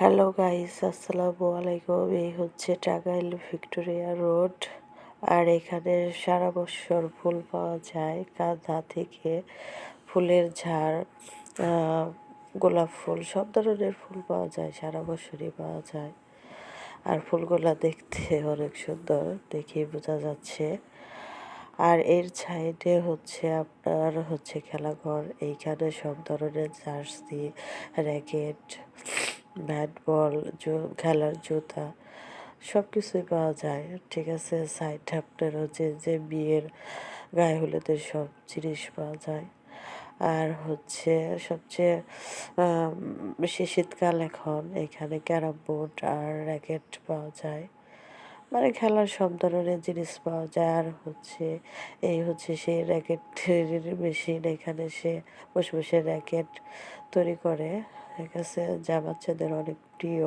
Hello guys, আসসালামু আলাইকুম। এই হচ্ছে টাঙ্গাইল ভিক্টোরিয়া রোড। আর এখানে সারা বছর ফুল পাওয়া যায়। গাঁদা থেকে ফুলের ঝাড়, গোলাপ ফুল, সব ধরনের ফুল পাওয়া যায়, সারা বছরই পাওয়া যায়। আর ফুলগুলা দেখতে অনেক সুন্দর, দেখেই বোঝা যাচ্ছে। আর এর সাইডে হচ্ছে আপনার খেলাঘর। এইখানে সব ধরনের জার্সি, র্যাকেট, ব্যাট বল, খেলার জুতা সব কিছুই পাওয়া যায়। ঠিক আছে, সাইডে আপনার যে বিয়ের গায়ে হলুদের সব জিনিস পাওয়া যায়। আর সবচেয়ে বেশি শীতকাল এখন, এখানে ক্যারাম বোর্ড আর র্যাকেট পাওয়া যায়। মানে খেলার সব ধরনের জিনিস পাওয়া যায়। আর এই সেই র্যাকেটের মেশিন। এখানে সে বসে বসে র্যাকেট তৈরি করে। ঠিক আছে, যা বাচ্চাদের অনেক প্রিয়।